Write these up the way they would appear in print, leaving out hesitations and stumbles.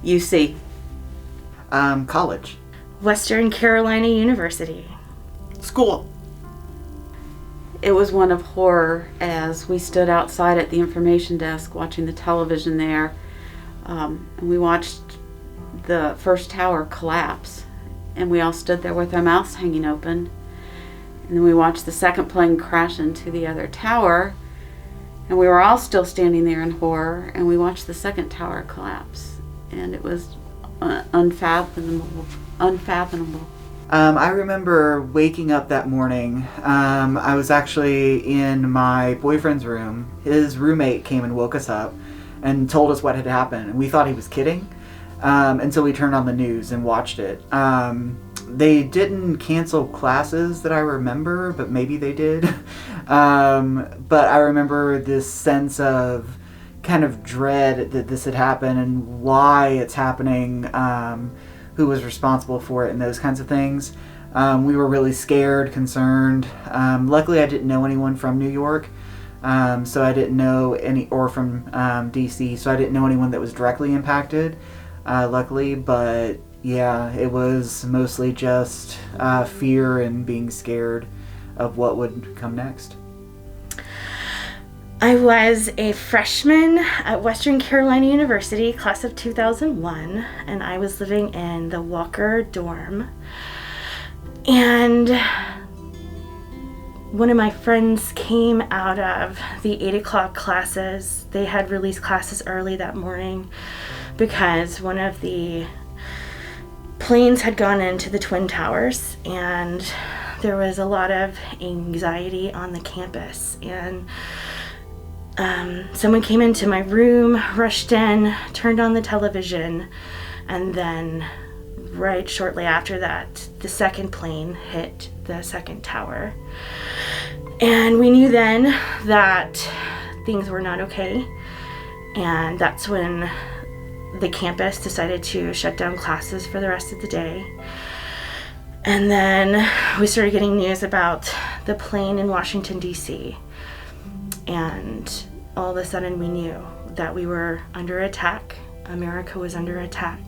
UC. College. Western Carolina University. School. It was one of horror as we stood outside at the information desk watching the television there. And we watched the first tower collapse. And we all stood there with our mouths hanging open. And then we watched the second plane crash into the other tower. And we were all still standing there in horror. And we watched the second tower collapse. And it was unfathomable. I remember waking up that morning. I was actually in my boyfriend's room. His roommate came and woke us up and told us what had happened. And we thought he was kidding until we turned on the news and watched it. They didn't cancel classes that I remember, but maybe they did. But I remember this sense of kind of dread that this had happened and why it's happening, who was responsible for it and those kinds of things. We were really scared, concerned. Luckily I didn't know anyone from New York, so I didn't know any, or from DC, so I didn't know anyone that was directly impacted, luckily, but yeah, it was mostly just fear and being scared of what would come next. I was a freshman at Western Carolina University, class of 2001, and I was living in the Walker dorm. And one of my friends came out of the 8 o'clock classes. They had released classes early that morning because one of the planes had gone into the Twin Towers, and there was a lot of anxiety on the campus. And someone came into my room, rushed in, turned on the television, and then right shortly after that, the second plane hit the second tower. And we knew then that things were not okay, and that's when the campus decided to shut down classes for the rest of the day. And then we started getting news about the plane in Washington, D.C., and all of a sudden we knew that we were under attack. America was under attack.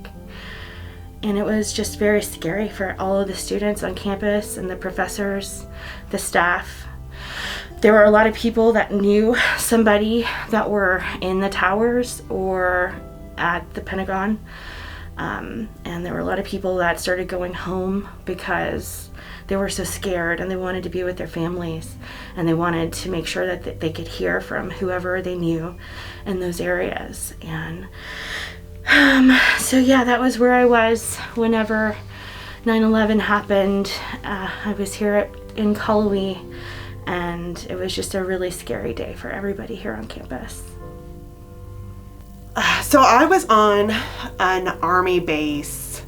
And it was just very scary for all of the students on campus and the professors, the staff. There were a lot of people that knew somebody that were in the towers or at the Pentagon. And there were a lot of people that started going home because they were so scared and they wanted to be with their families, and they wanted to make sure that they could hear from whoever they knew in those areas. And so yeah, that was where I was whenever 9/11 happened. I was here in Cullowhee, and it was just a really scary day for everybody here on campus. So I was on an army base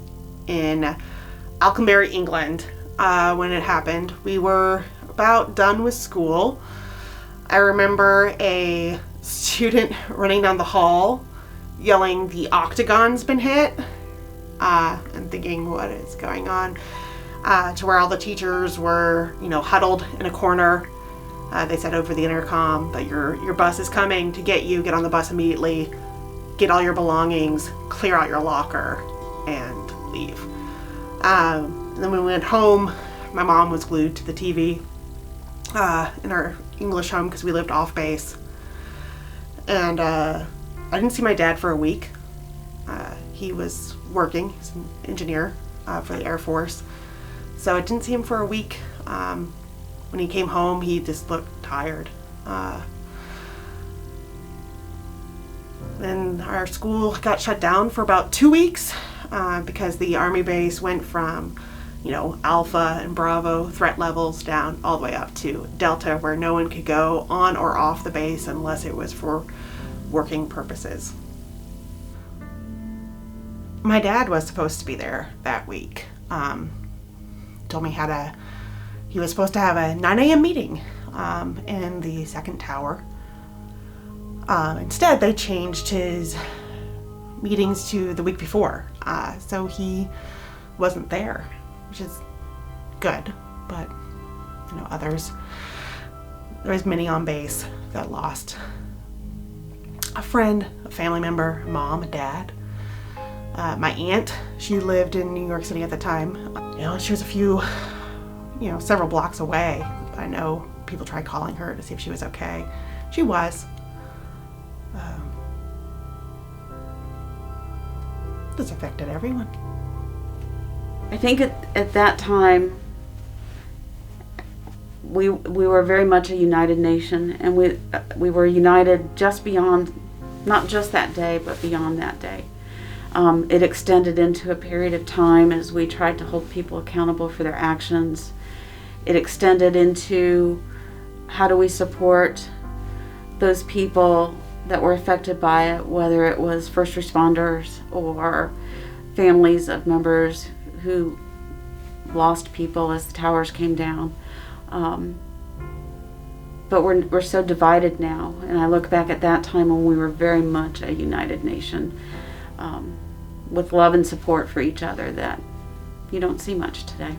in Alconbury, England, when it happened. We were about done with school. I remember a student running down the hall yelling, "The Octagon's been hit," and thinking, what is going on? To where all the teachers were, huddled in a corner. They said over the intercom that your bus is coming to get you. Get on the bus immediately. Get all your belongings, clear out your locker, and leave. And then when we went home, my mom was glued to the TV in our English home because we lived off base. And I didn't see my dad for a week. He was working, he's an engineer for the Air Force. So I didn't see him for a week. When he came home, he just looked tired. Then our school got shut down for about 2 weeks because the army base went from, Alpha and Bravo threat levels down all the way up to Delta, where no one could go on or off the base unless it was for working purposes. My dad was supposed to be there that week. Told me he was supposed to have a 9 a.m. meeting in the second tower. Instead, they changed his meetings to the week before, so he wasn't there, which is good, but, there was many on base that lost a friend, a family member, a mom, a dad. My aunt, she lived in New York City at the time. She was a few, several blocks away. I know people tried calling her to see if she was okay. She was. This affected everyone. I think at that time, we were very much a united nation, and we were united just beyond, not just that day, but beyond that day. It extended into a period of time as we tried to hold people accountable for their actions. It extended into how do we support those people that were affected by it, whether it was first responders or families of members who lost people as the towers came down. But we're so divided now, and I look back at that time when we were very much a united nation, with love and support for each other that you don't see much today.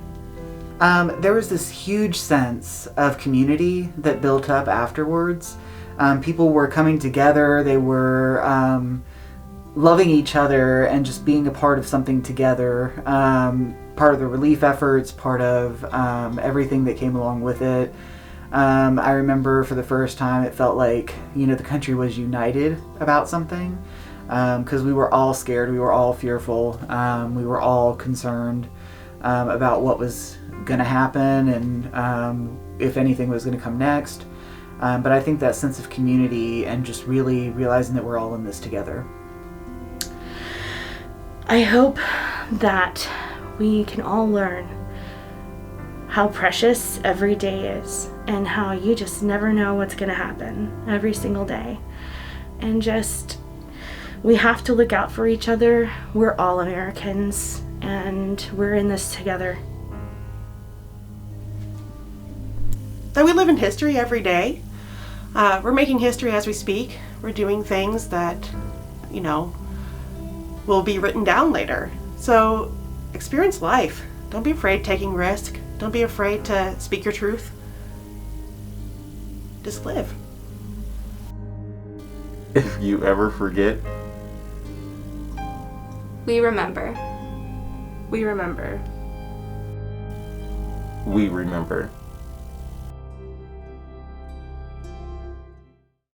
There was this huge sense of community that built up afterwards. People were coming together, they were loving each other and just being a part of something together. Part of the relief efforts, part of everything that came along with it. I remember for the first time it felt like, the country was united about something, because we were all scared, we were all fearful, we were all concerned about what was going to happen and if anything was going to come next. But I think that sense of community and just really realizing that we're all in this together. I hope that we can all learn how precious every day is and how you just never know what's going to happen every single day. And we have to look out for each other. We're all Americans and we're in this together. That we live in history every day. We're making history as we speak. We're doing things that, will be written down later. So experience life. Don't be afraid taking risk. Don't be afraid to speak your truth. Just live. If you ever forget, we remember. We remember. we remember.